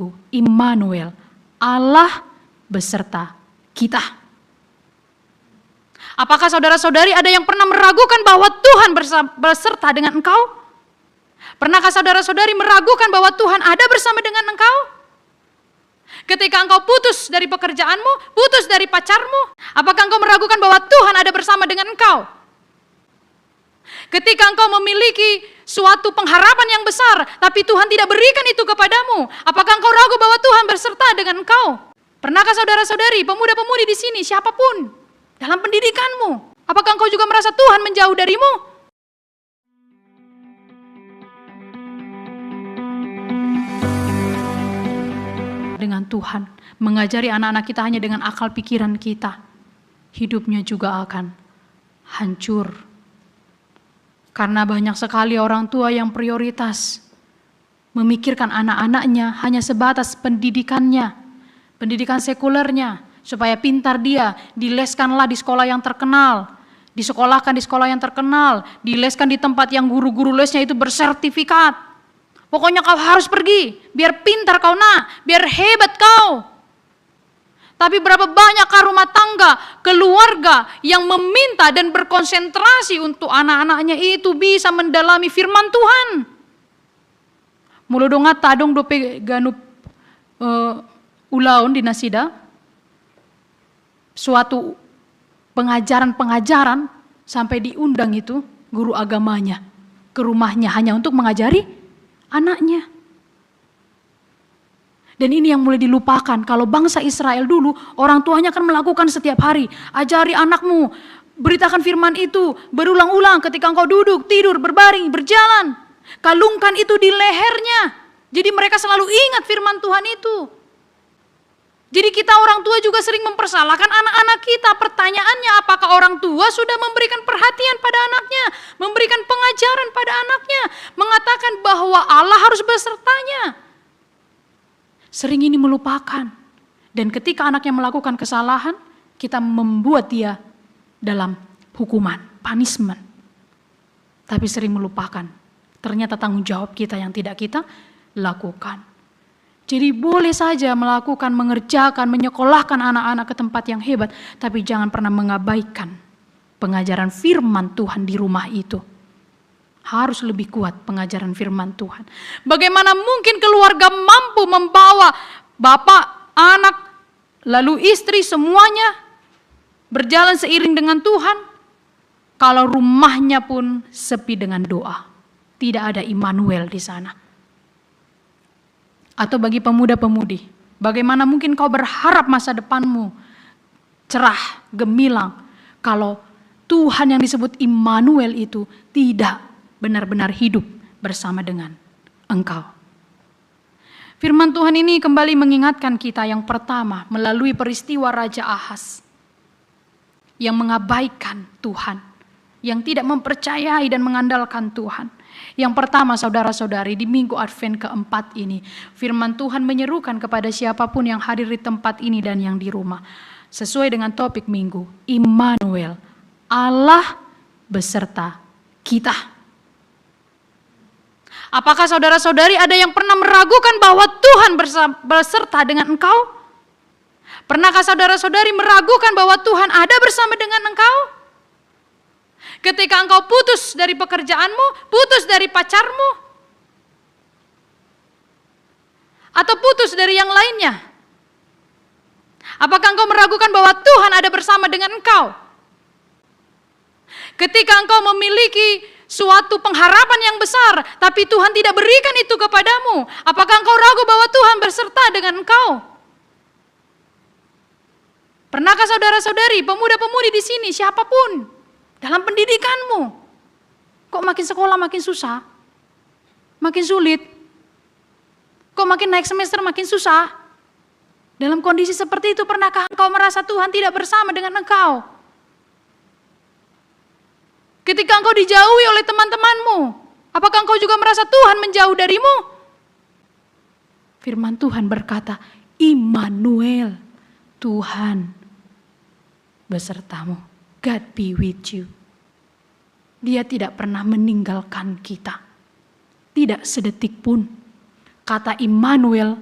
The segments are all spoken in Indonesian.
minggu, Immanuel, Allah beserta kita. Apakah saudara-saudari ada yang pernah meragukan bahwa Tuhan beserta dengan engkau? Pernahkah saudara-saudari meragukan bahwa Tuhan ada bersama dengan engkau? Ketika engkau putus dari pekerjaanmu, putus dari pacarmu, apakah engkau meragukan bahwa Tuhan ada bersama dengan engkau? Ketika engkau memiliki suatu pengharapan yang besar, tapi Tuhan tidak berikan itu kepadamu, apakah engkau ragu bahwa Tuhan berserta dengan engkau? Pernahkah saudara-saudari, pemuda-pemudi di sini, siapapun, dalam pendidikanmu, apakah engkau juga merasa Tuhan menjauh darimu? Dengan Tuhan, mengajari anak-anak kita hanya dengan akal pikiran kita, hidupnya juga akan hancur. Karena banyak sekali orang tua yang prioritas memikirkan anak-anaknya hanya sebatas pendidikannya, pendidikan sekulernya, supaya pintar dia, dileskanlah di sekolah yang terkenal, disekolahkan di sekolah yang terkenal, dileskan di tempat yang guru-guru lesnya itu bersertifikat. Pokoknya kau harus pergi, biar pintar kau biar hebat kau. Tapi berapa banyakkah rumah tangga, keluarga yang meminta dan berkonsentrasi untuk anak-anaknya itu bisa mendalami firman Tuhan. Mulu donga tadong dope ganup ulaun di nasida, suatu pengajaran-pengajaran sampai diundang itu guru agamanya ke rumahnya hanya untuk mengajari anaknya. Dan ini yang mulai dilupakan. Kalau bangsa Israel dulu, orang tuanya akan melakukan setiap hari. Ajari anakmu, beritakan firman itu berulang-ulang ketika engkau duduk, tidur, berbaring, berjalan. Kalungkan itu di lehernya. Jadi mereka selalu ingat firman Tuhan itu. Jadi kita orang tua juga sering mempersalahkan anak-anak kita. Pertanyaannya, apakah orang tua sudah memberikan perhatian pada anaknya, memberikan pengajaran pada anaknya, mengatakan bahwa Allah harus besertanya. Sering ini melupakan. Dan ketika anaknya melakukan kesalahan, kita membuat dia dalam hukuman, punishment. Tapi sering melupakan. Ternyata tanggung jawab kita yang tidak kita lakukan. Jadi boleh saja melakukan, mengerjakan, menyekolahkan anak-anak ke tempat yang hebat, tapi jangan pernah mengabaikan pengajaran firman Tuhan di rumah itu. Harus lebih kuat pengajaran firman Tuhan. Bagaimana mungkin keluarga mampu membawa bapak, anak, lalu istri semuanya berjalan seiring dengan Tuhan, kalau rumahnya pun sepi dengan doa. Tidak ada Immanuel di sana. Atau bagi pemuda-pemudi, bagaimana mungkin kau berharap masa depanmu cerah, gemilang, kalau Tuhan yang disebut Immanuel itu tidak benar-benar hidup bersama dengan engkau. Firman Tuhan ini kembali mengingatkan kita yang pertama melalui peristiwa Raja Ahaz yang mengabaikan Tuhan, yang tidak mempercayai dan mengandalkan Tuhan. Yang pertama saudara-saudari, di minggu Advent keempat ini, firman Tuhan menyerukan kepada siapapun yang hadir di tempat ini dan yang di rumah. Sesuai dengan topik minggu, Immanuel, Allah beserta kita. Apakah saudara-saudari ada yang pernah meragukan bahwa Tuhan beserta dengan engkau? Pernahkah saudara-saudari meragukan bahwa Tuhan ada bersama dengan engkau? Ketika engkau putus dari pekerjaanmu, putus dari pacarmu, atau putus dari yang lainnya, apakah engkau meragukan bahwa Tuhan ada bersama dengan engkau? Ketika engkau memiliki suatu pengharapan yang besar, tapi Tuhan tidak berikan itu kepadamu, apakah engkau ragu bahwa Tuhan berserta dengan engkau? Pernahkah saudara-saudari, pemuda-pemudi di sini, siapapun, dalam pendidikanmu, kok makin sekolah makin susah, makin sulit, kok makin naik semester makin susah? Dalam kondisi seperti itu, pernahkah engkau merasa Tuhan tidak bersama dengan engkau? Ketika engkau dijauhi oleh teman-temanmu, apakah engkau juga merasa Tuhan menjauh darimu? Firman Tuhan berkata, Immanuel, Tuhan besertamu. God be with you. Dia tidak pernah meninggalkan kita. Tidak sedetik pun. Kata Immanuel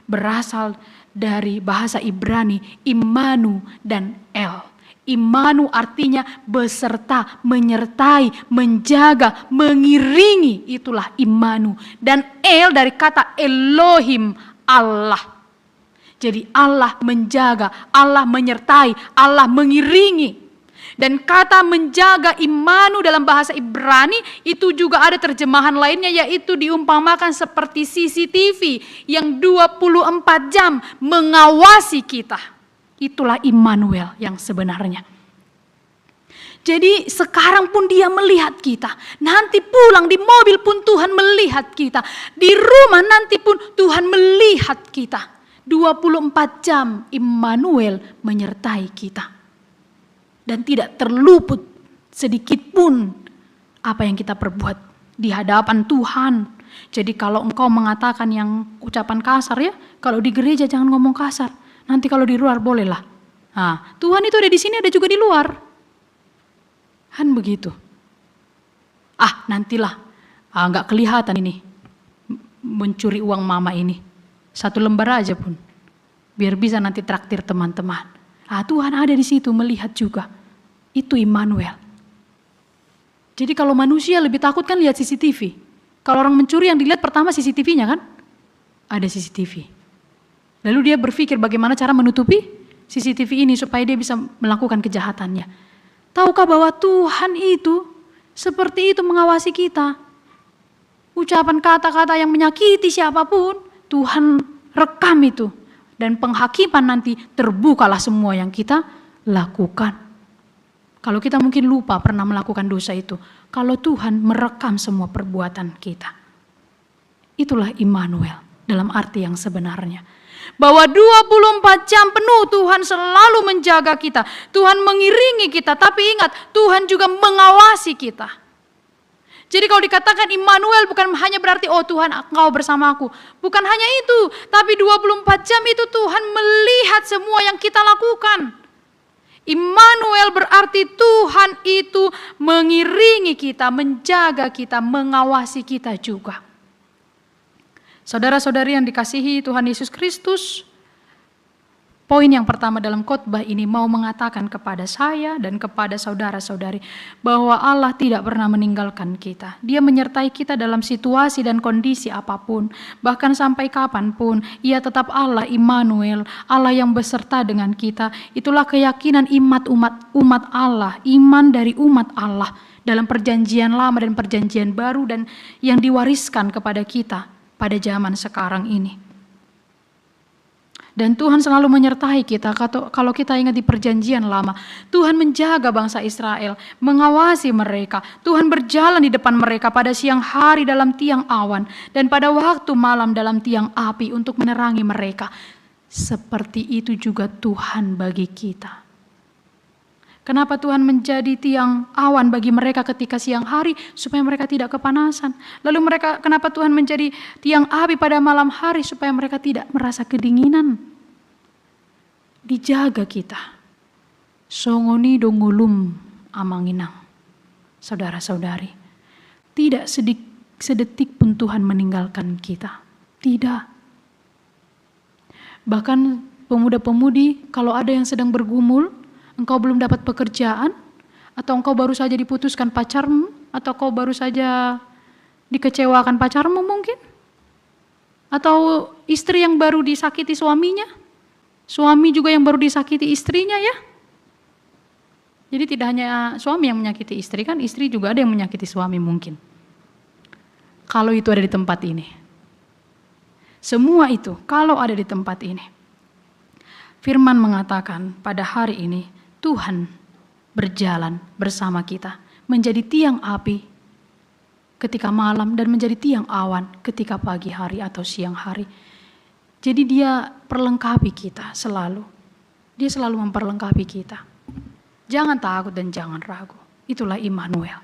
berasal dari bahasa Ibrani Imanu dan El. Imanu artinya beserta, menyertai, menjaga, mengiringi. Itulah Imanu. Dan El dari kata Elohim, Allah. Jadi Allah menjaga, Allah menyertai, Allah mengiringi. Dan kata menjaga Imanu dalam bahasa Ibrani itu juga ada terjemahan lainnya, yaitu diumpamakan seperti CCTV yang 24 jam mengawasi kita. Itulah Immanuel yang sebenarnya. Jadi sekarang pun Dia melihat kita. Nanti pulang di mobil pun Tuhan melihat kita. Di rumah nanti pun Tuhan melihat kita. 24 jam Immanuel menyertai kita. Dan tidak terluput sedikit pun apa yang kita perbuat di hadapan Tuhan. Jadi kalau engkau mengatakan yang ucapan kasar ya, kalau di gereja jangan ngomong kasar. Nanti kalau di luar bolehlah. Nah, Tuhan itu ada di sini, ada juga di luar. Kan begitu. Nantilah. Nggak kelihatan ini mencuri uang mama ini. 1 lembar aja pun. Biar bisa nanti traktir teman-teman. Tuhan ada di situ melihat juga. Itu Immanuel. Jadi kalau manusia lebih takut kan lihat CCTV. Kalau orang mencuri yang dilihat pertama CCTV-nya kan? Ada CCTV. Lalu dia berpikir bagaimana cara menutupi CCTV ini supaya dia bisa melakukan kejahatannya. Tahukah bahwa Tuhan itu seperti itu mengawasi kita? Ucapan kata-kata yang menyakiti siapapun, Tuhan rekam itu. Dan penghakiman nanti terbukalah semua yang kita lakukan. Kalau kita mungkin lupa pernah melakukan dosa itu. Kalau Tuhan merekam semua perbuatan kita. Itulah Immanuel dalam arti yang sebenarnya. Bahwa 24 jam penuh Tuhan selalu menjaga kita. Tuhan mengiringi kita. Tapi ingat, Tuhan juga mengawasi kita. Jadi kalau dikatakan Immanuel bukan hanya berarti Tuhan engkau bersamaku. Bukan hanya itu, tapi 24 jam itu Tuhan melihat semua yang kita lakukan. Immanuel berarti Tuhan itu mengiringi kita, menjaga kita, mengawasi kita juga. Saudara-saudari yang dikasihi Tuhan Yesus Kristus, poin yang pertama dalam khotbah ini mau mengatakan kepada saya dan kepada saudara-saudari bahwa Allah tidak pernah meninggalkan kita. Dia menyertai kita dalam situasi dan kondisi apapun. Bahkan sampai kapanpun, Ia tetap Allah Immanuel, Allah yang beserta dengan kita. Itulah keyakinan umat Allah, iman dari umat Allah dalam perjanjian lama dan perjanjian baru dan yang diwariskan kepada kita pada zaman sekarang ini. Dan Tuhan selalu menyertai kita. Kalau kita ingat di perjanjian lama, Tuhan menjaga bangsa Israel, mengawasi mereka. Tuhan berjalan di depan mereka pada siang hari dalam tiang awan, dan pada waktu malam dalam tiang api untuk menerangi mereka. Seperti itu juga Tuhan bagi kita. Kenapa Tuhan menjadi tiang awan bagi mereka ketika siang hari? Supaya mereka tidak kepanasan. Lalu kenapa Tuhan menjadi tiang api pada malam hari? Supaya mereka tidak merasa kedinginan. Dijaga kita. Songoni dongulum amanginang. Saudara-saudari. Tidak sedetik pun Tuhan meninggalkan kita. Tidak. Bahkan pemuda-pemudi kalau ada yang sedang bergumul, engkau belum dapat pekerjaan, atau engkau baru saja diputuskan pacarmu, atau kau baru saja dikecewakan pacarmu mungkin, atau istri yang baru disakiti suaminya, suami juga yang baru disakiti istrinya ya. Jadi tidak hanya suami yang menyakiti istri, kan istri juga ada yang menyakiti suami mungkin. Kalau itu ada di tempat ini. Semua itu kalau ada di tempat ini. Firman mengatakan pada hari ini, Tuhan berjalan bersama kita, menjadi tiang api ketika malam dan menjadi tiang awan ketika pagi hari atau siang hari. Jadi Dia perlengkapi kita selalu. Dia selalu memperlengkapi kita. Jangan takut dan jangan ragu. Itulah Immanuel.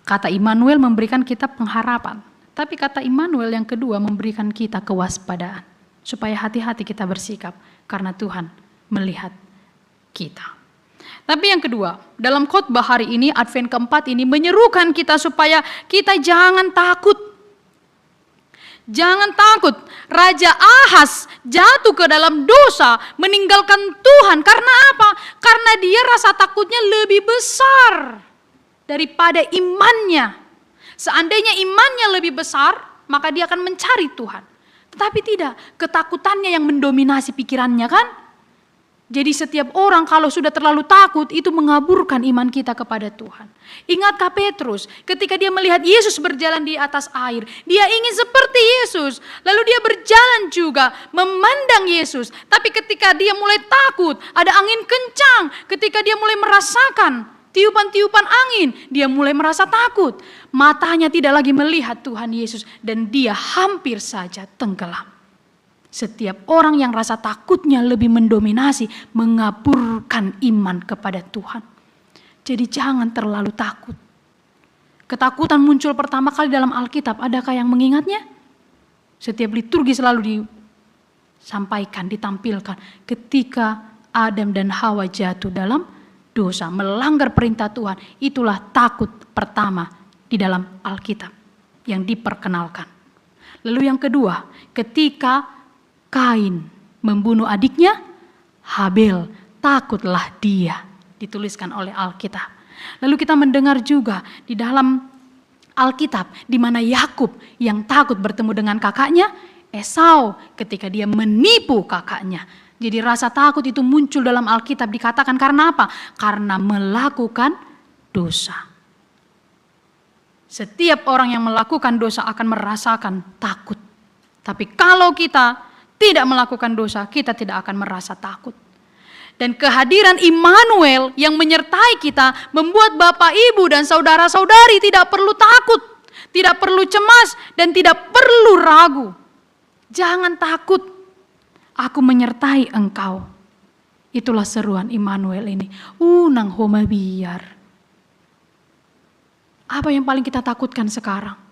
Kata Immanuel memberikan kita pengharapan. Tapi kata Immanuel yang kedua memberikan kita kewaspadaan. Supaya hati-hati kita bersikap karena Tuhan melihat kita. Tapi yang kedua, dalam khotbah hari ini, Advent keempat ini menyerukan kita supaya kita jangan takut. Jangan takut. Raja Ahaz jatuh ke dalam dosa, meninggalkan Tuhan. Karena apa? Karena dia rasa takutnya lebih besar daripada imannya. Seandainya imannya lebih besar, maka dia akan mencari Tuhan. Tetapi tidak, ketakutannya yang mendominasi pikirannya kan? Jadi setiap orang kalau sudah terlalu takut itu mengaburkan iman kita kepada Tuhan. Ingatkah Petrus ketika dia melihat Yesus berjalan di atas air, dia ingin seperti Yesus. Lalu dia berjalan juga memandang Yesus. Tapi ketika dia mulai takut, ada angin kencang. Ketika dia mulai merasakan tiupan-tiupan angin, dia mulai merasa takut. Matanya tidak lagi melihat Tuhan Yesus dan dia hampir saja tenggelam. Setiap orang yang rasa takutnya lebih mendominasi, mengaburkan iman kepada Tuhan. Jadi jangan terlalu takut. Ketakutan muncul pertama kali dalam Alkitab, adakah yang mengingatnya? Setiap liturgi selalu disampaikan, ditampilkan. Ketika Adam dan Hawa jatuh dalam dosa, melanggar perintah Tuhan, itulah takut pertama di dalam Alkitab yang diperkenalkan. Lalu yang kedua, ketika Kain membunuh adiknya Habel, takutlah dia, dituliskan oleh Alkitab. Lalu kita mendengar juga di dalam Alkitab di mana Yakub yang takut bertemu dengan kakaknya Esau ketika dia menipu kakaknya. Jadi rasa takut itu muncul dalam Alkitab, dikatakan karena apa? Karena melakukan dosa. Setiap orang yang melakukan dosa akan merasakan takut. Tapi kalau kita tidak melakukan dosa, kita tidak akan merasa takut. Dan kehadiran Immanuel yang menyertai kita membuat Bapak, Ibu, dan saudara-saudari tidak perlu takut, tidak perlu cemas, dan tidak perlu ragu. Jangan takut, aku menyertai engkau. Itulah seruan Immanuel ini. Nang homa biar. Apa yang paling kita takutkan sekarang?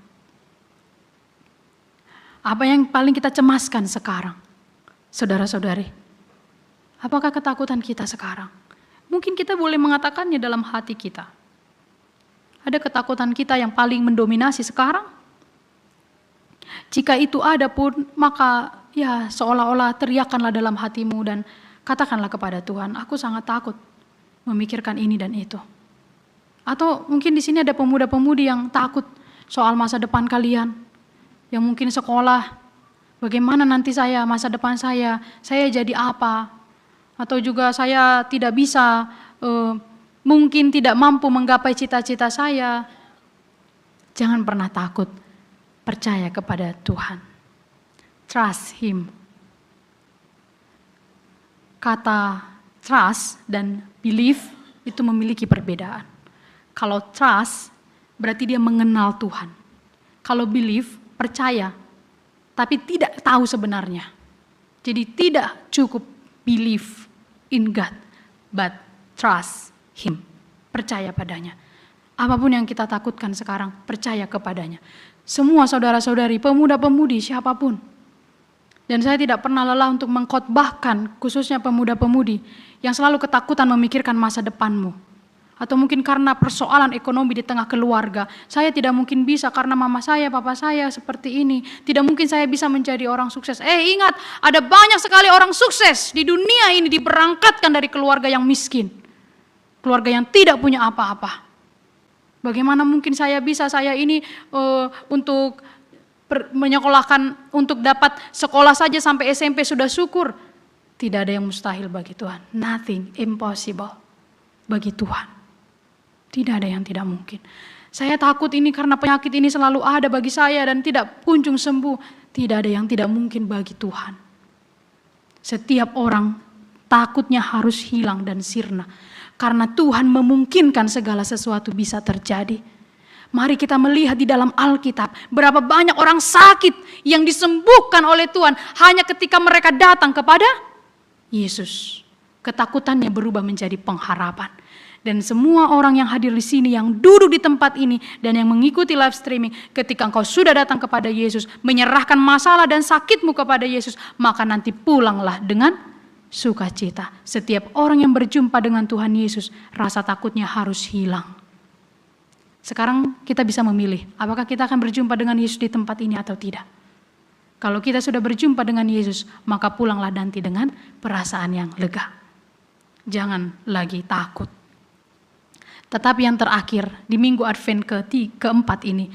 Apa yang paling kita cemaskan sekarang? Saudara-saudari, apakah ketakutan kita sekarang? Mungkin kita boleh mengatakannya dalam hati kita. Ada ketakutan kita yang paling mendominasi sekarang? Jika itu ada pun, maka ya seolah-olah teriakanlah dalam hatimu dan katakanlah kepada Tuhan, aku sangat takut memikirkan ini dan itu. Atau mungkin di sini ada pemuda-pemudi yang takut soal masa depan kalian. Yang mungkin sekolah, bagaimana nanti masa depan saya jadi apa? Atau juga saya tidak bisa, mungkin tidak mampu menggapai cita-cita saya. Jangan pernah takut, percaya kepada Tuhan. Trust Him. Kata trust dan believe itu memiliki perbedaan. Kalau trust berarti dia mengenal Tuhan. Kalau believe, percaya, tapi tidak tahu sebenarnya. Jadi tidak cukup believe in God, but trust Him. Percaya padanya. Apapun yang kita takutkan sekarang, percaya kepadanya. Semua saudara-saudari, pemuda-pemudi, siapapun. Dan saya tidak pernah lelah untuk mengkhotbahkan, khususnya pemuda-pemudi, yang selalu ketakutan memikirkan masa depanmu. Atau mungkin karena persoalan ekonomi di tengah keluarga. Saya tidak mungkin bisa karena mama saya, papa saya seperti ini. Tidak mungkin saya bisa menjadi orang sukses. Ingat, ada banyak sekali orang sukses di dunia ini diberangkatkan dari keluarga yang miskin. Keluarga yang tidak punya apa-apa. Bagaimana mungkin saya ini untuk menyekolahkan, untuk dapat sekolah saja sampai SMP sudah syukur. Tidak ada yang mustahil bagi Tuhan. Nothing impossible bagi Tuhan. Tidak ada yang tidak mungkin. Saya takut ini karena penyakit ini selalu ada bagi saya dan tidak kunjung sembuh. Tidak ada yang tidak mungkin bagi Tuhan. Setiap orang takutnya harus hilang dan sirna. Karena Tuhan memungkinkan segala sesuatu bisa terjadi. Mari kita melihat di dalam Alkitab. Berapa banyak orang sakit yang disembuhkan oleh Tuhan. Hanya ketika mereka datang kepada Yesus. Ketakutannya berubah menjadi pengharapan. Dan semua orang yang hadir di sini, yang duduk di tempat ini, dan yang mengikuti live streaming, ketika engkau sudah datang kepada Yesus, menyerahkan masalah dan sakitmu kepada Yesus, maka nanti pulanglah dengan sukacita. Setiap orang yang berjumpa dengan Tuhan Yesus, rasa takutnya harus hilang. Sekarang kita bisa memilih, apakah kita akan berjumpa dengan Yesus di tempat ini atau tidak. Kalau kita sudah berjumpa dengan Yesus, maka pulanglah nanti dengan perasaan yang lega. Jangan lagi takut. Tetapi yang terakhir, di minggu Advent keempat ini,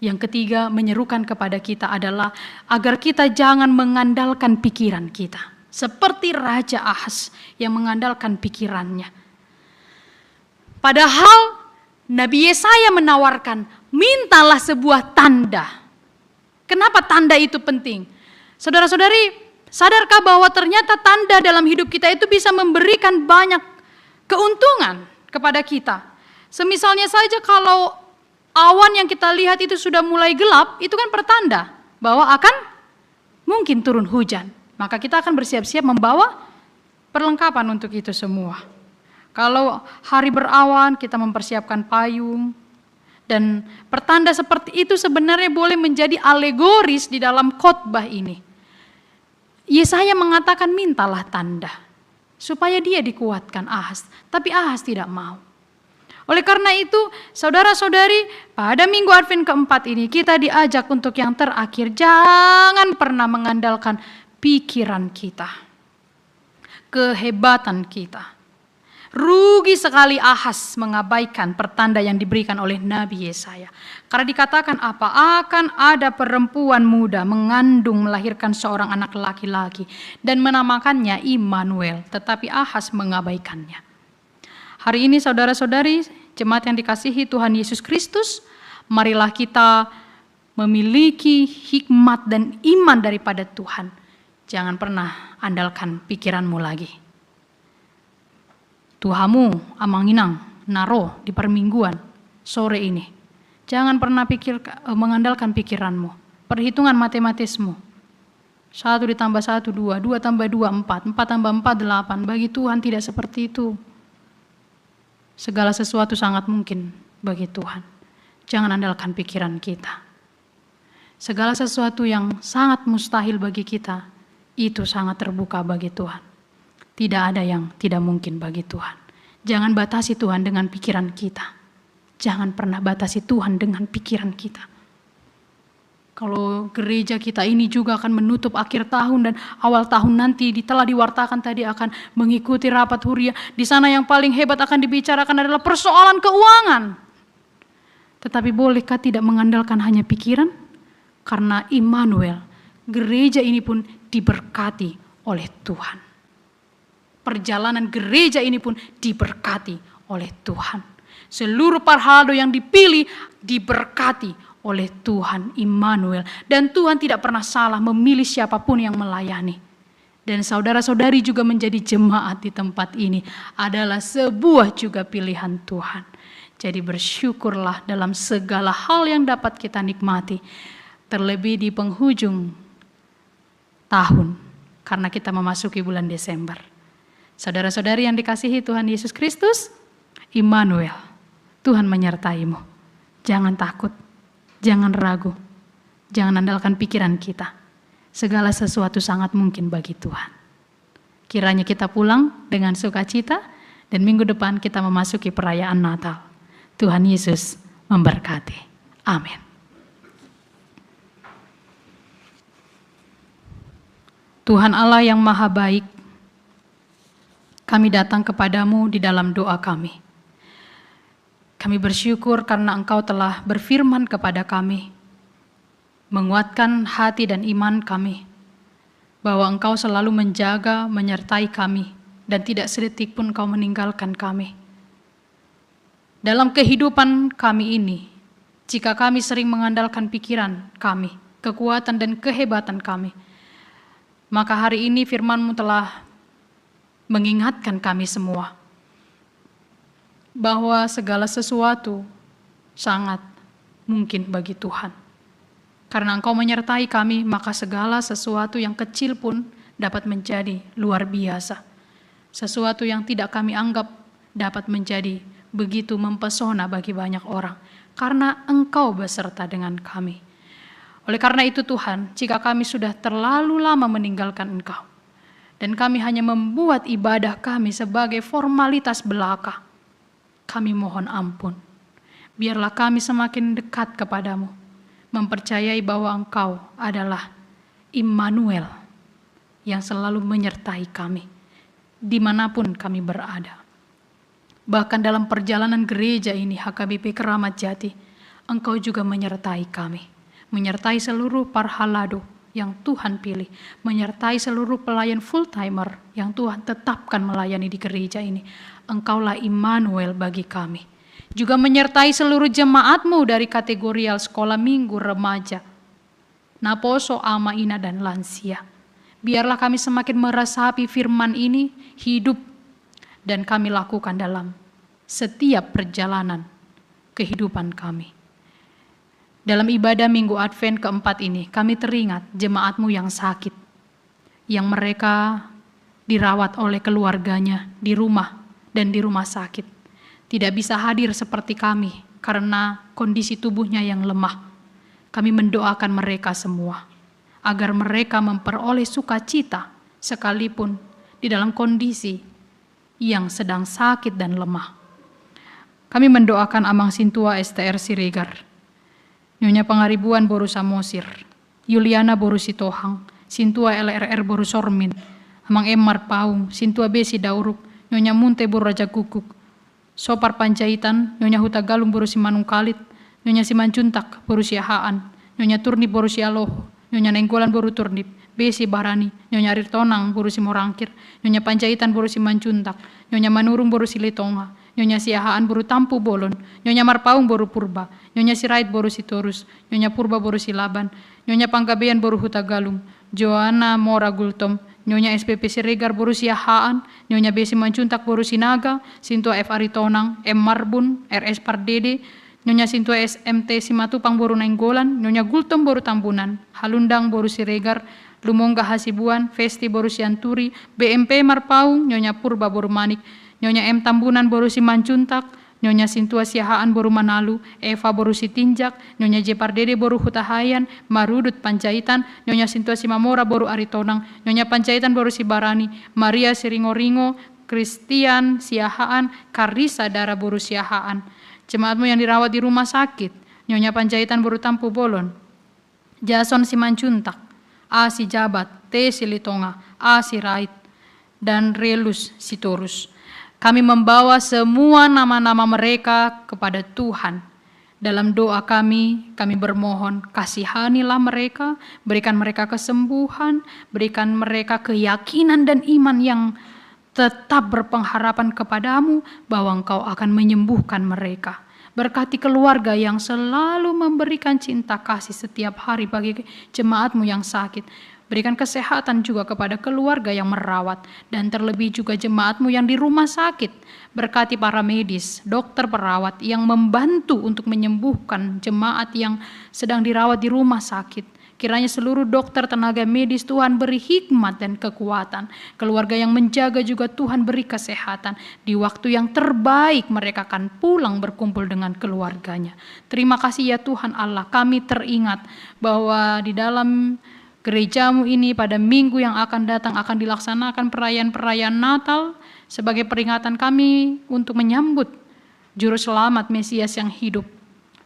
yang ketiga menyerukan kepada kita adalah agar kita jangan mengandalkan pikiran kita. Seperti Raja Ahas yang mengandalkan pikirannya. Padahal Nabi Yesaya menawarkan, mintalah sebuah tanda. Kenapa tanda itu penting? Saudara-saudari, sadarkah bahwa ternyata tanda dalam hidup kita itu bisa memberikan banyak keuntungan kepada kita? Semisalnya saja kalau awan yang kita lihat itu sudah mulai gelap, itu kan pertanda bahwa akan mungkin turun hujan. Maka kita akan bersiap-siap membawa perlengkapan untuk itu semua. Kalau hari berawan, kita mempersiapkan payung. Dan pertanda seperti itu sebenarnya boleh menjadi alegoris di dalam khotbah ini. Yesaya mengatakan mintalah tanda supaya dia dikuatkan Ahas, tapi Ahas tidak mau. Oleh karena itu, saudara-saudari, pada minggu Advent keempat ini kita diajak untuk yang terakhir, jangan pernah mengandalkan pikiran kita, kehebatan kita. Rugi sekali Ahas mengabaikan pertanda yang diberikan oleh Nabi Yesaya. Karena dikatakan apa? Akan ada perempuan muda mengandung melahirkan seorang anak laki-laki dan menamakannya Immanuel. Tetapi Ahas mengabaikannya. Hari ini saudara-saudari, jemaat yang dikasihi Tuhan Yesus Kristus, marilah kita memiliki hikmat dan iman daripada Tuhan. Jangan pernah andalkan pikiranmu lagi. Tuhamu amanginang naro di permingguan sore ini. Jangan pernah mengandalkan pikiranmu, perhitungan matematismu. 1 ditambah 1, 2, 2 tambah 2, 4, 4 tambah 4, 8. Bagi Tuhan tidak seperti itu. Segala sesuatu sangat mungkin bagi Tuhan. Jangan andalkan pikiran kita. Segala sesuatu yang sangat mustahil bagi kita, itu sangat terbuka bagi Tuhan. Tidak ada yang tidak mungkin bagi Tuhan. Jangan batasi Tuhan dengan pikiran kita. Jangan pernah batasi Tuhan dengan pikiran kita. Kalau gereja kita ini juga akan menutup akhir tahun dan awal tahun nanti telah diwartakan tadi akan mengikuti rapat huria. Di sana yang paling hebat akan dibicarakan adalah persoalan keuangan. Tetapi bolehkah tidak mengandalkan hanya pikiran? Karena Immanuel, gereja ini pun diberkati oleh Tuhan. Perjalanan gereja ini pun diberkati oleh Tuhan. Seluruh parhaldo yang dipilih diberkati oleh Tuhan Immanuel. Dan Tuhan tidak pernah salah memilih siapapun yang melayani. Dan saudara-saudari juga menjadi jemaat di tempat ini adalah sebuah juga pilihan Tuhan. Jadi bersyukurlah dalam segala hal yang dapat kita nikmati. Terlebih di penghujung tahun. Karena kita memasuki bulan Desember. Saudara-saudari yang dikasihi Tuhan Yesus Kristus, Immanuel, Tuhan menyertaimu. Jangan takut, jangan ragu, jangan andalkan pikiran kita. Segala sesuatu sangat mungkin bagi Tuhan. Kiranya kita pulang dengan sukacita dan minggu depan kita memasuki perayaan Natal. Tuhan Yesus memberkati. Amin. Tuhan Allah yang maha baik, kami datang kepadamu di dalam doa kami. Kami bersyukur karena Engkau telah berfirman kepada kami, menguatkan hati dan iman kami, bahwa Engkau selalu menjaga, menyertai kami, dan tidak sedetik pun Engkau meninggalkan kami. Dalam kehidupan kami ini, jika kami sering mengandalkan pikiran kami, kekuatan dan kehebatan kami, maka hari ini firman-Mu telah mengingatkan kami semua bahwa segala sesuatu sangat mungkin bagi Tuhan. Karena Engkau menyertai kami, maka segala sesuatu yang kecil pun dapat menjadi luar biasa. Sesuatu yang tidak kami anggap dapat menjadi begitu mempesona bagi banyak orang. Karena Engkau beserta dengan kami. Oleh karena itu Tuhan, jika kami sudah terlalu lama meninggalkan Engkau, dan kami hanya membuat ibadah kami sebagai formalitas belaka, kami mohon ampun. Biarlah kami semakin dekat kepadamu, mempercayai bahwa Engkau adalah Immanuel yang selalu menyertai kami dimanapun kami berada. Bahkan dalam perjalanan gereja ini HKBP Keramat Jati, Engkau juga menyertai kami, menyertai seluruh parhalado yang Tuhan pilih, menyertai seluruh pelayan full timer yang Tuhan tetapkan melayani di gereja ini. Engkaulah Immanuel bagi kami. Juga menyertai seluruh jemaat-Mu dari kategorial sekolah minggu, remaja, naposo, ama, ina, dan lansia. Biarlah kami semakin meresapi firman ini hidup dan kami lakukan dalam setiap perjalanan kehidupan kami. Dalam ibadah Minggu Advent keempat ini, kami teringat jemaat-Mu yang sakit, yang mereka dirawat oleh keluarganya di rumah dan di rumah sakit. Tidak bisa hadir seperti kami karena kondisi tubuhnya yang lemah. Kami mendoakan mereka semua, agar mereka memperoleh sukacita sekalipun di dalam kondisi yang sedang sakit dan lemah. Kami mendoakan Amang Sintua STR Siregar, Nyonya Pangaribuan Boru Samosir, Yuliana Boru Sitohang, Sintua LRR Boru Sormin, Amang Emar Paung, Sintua Besi Dauruk, Nyonya Munte Boru Raja Kukuk, Sopar Panjaitan, Nyonya Huta Galung Boru Simanung Kalit, Nyonya Simanjuntak Boru Siahaan, Nyonya Turnip Boru Sialoho, Nyonya Nenggolan Boru Turnip, Besi Barani, Nyonya Rirtonang Boru Simorangkir, Nyonya Panjaitan Boru Simanjuntak, Nyonya Manurung Boru Silitonga, Nyonya Siahaan Boru Tampu Bolon, Nyonya Marpaung Boru Purba, Nyonya Sirait Boru Sitorus, Nyonya Purba Boru Silaban, Nyonya Panggabean Boru Huta Galung, Joanna Mora Gultom, Nyonya SPP Siregar Boru Siahaan, Nyonya Besi Manjuntak Boru Sinaga, Sintua F. Aritonang, M. Marbun, RS Pardede, Nyonya Sintua SMT Simatupang Boru Nenggolan, Nyonya Gultom Boru Tambunan, Halundang Boru Siregar, Lumongga Hasibuan, Festi Boru Sianturi, BMP Marpaung, Nyonya Purba Boru Manik, Nyonya M. Tambunan Boru Simanjuntak, Nyonya Sintua Siahaan Boru Manalu, Eva Boru Sitinjak, Nyonya Jepardede Boru Hutahayan, Marudut Panjaitan, Nyonya Sintua Simamora Boru Aritonang, Nyonya Panjaitan Boru Sibarani, Maria Siringoringo, Christian Siahaan, Karisa Dara Boru Siahaan. Jemaat-Mu yang dirawat di rumah sakit, Nyonya Panjaitan Boru Tampu Bolon, Jason Simanjuntak, A. Sijabat, T. Silitonga, A. Sirait, dan Relus Sitorus. Kami membawa semua nama-nama mereka kepada Tuhan. Dalam doa kami bermohon, kasihanilah mereka, berikan mereka kesembuhan, berikan mereka keyakinan dan iman yang tetap berpengharapan kepadamu bahwa Engkau akan menyembuhkan mereka. Berkati keluarga yang selalu memberikan cinta kasih setiap hari bagi jemaat-Mu yang sakit. Berikan kesehatan juga kepada keluarga yang merawat, dan terlebih juga jemaat-Mu yang di rumah sakit. Berkati para medis, dokter, perawat yang membantu untuk menyembuhkan jemaat yang sedang dirawat di rumah sakit. Kiranya seluruh dokter, tenaga medis Tuhan beri hikmat dan kekuatan. Keluarga yang menjaga juga Tuhan beri kesehatan. Di waktu yang terbaik mereka akan pulang berkumpul dengan keluarganya. Terima kasih ya Tuhan Allah, kami teringat bahwa di dalam gereja-Mu ini pada minggu yang akan datang akan dilaksanakan perayaan-perayaan Natal sebagai peringatan kami untuk menyambut Juru Selamat Mesias yang hidup.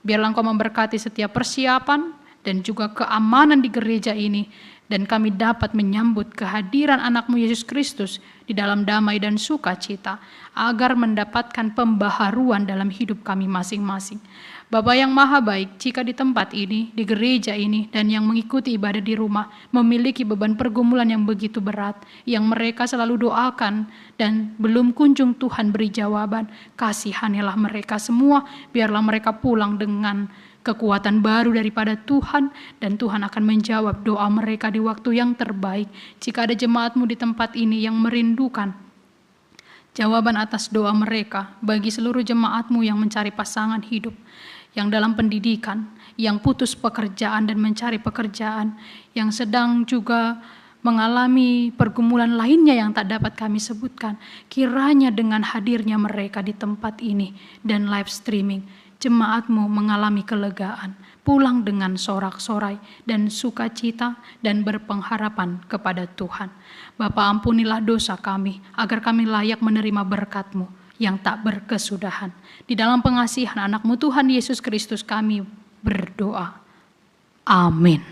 Biarlah Engkau memberkati setiap persiapan dan juga keamanan di gereja ini, dan kami dapat menyambut kehadiran anak-Mu Yesus Kristus di dalam damai dan sukacita, agar mendapatkan pembaharuan dalam hidup kami masing-masing. Bapa yang maha baik, jika di tempat ini, di gereja ini, dan yang mengikuti ibadah di rumah, memiliki beban pergumulan yang begitu berat, yang mereka selalu doakan, dan belum kunjung Tuhan beri jawaban, kasihanilah mereka semua, biarlah mereka pulang dengan kekuatan baru daripada Tuhan, dan Tuhan akan menjawab doa mereka di waktu yang terbaik. Jika ada jemaat-Mu di tempat ini yang merindukan jawaban atas doa mereka, bagi seluruh jemaat-Mu yang mencari pasangan hidup, yang dalam pendidikan, yang putus pekerjaan dan mencari pekerjaan, yang sedang juga mengalami pergumulan lainnya yang tak dapat kami sebutkan, kiranya dengan hadirnya mereka di tempat ini dan live streaming, jemaat-Mu mengalami kelegaan, pulang dengan sorak-sorai dan sukacita dan berpengharapan kepada Tuhan. Bapa, ampunilah dosa kami, agar kami layak menerima berkat-Mu yang tak berkesudahan. Di dalam pengasihan anak-Mu Tuhan Yesus Kristus kami berdoa. Amin.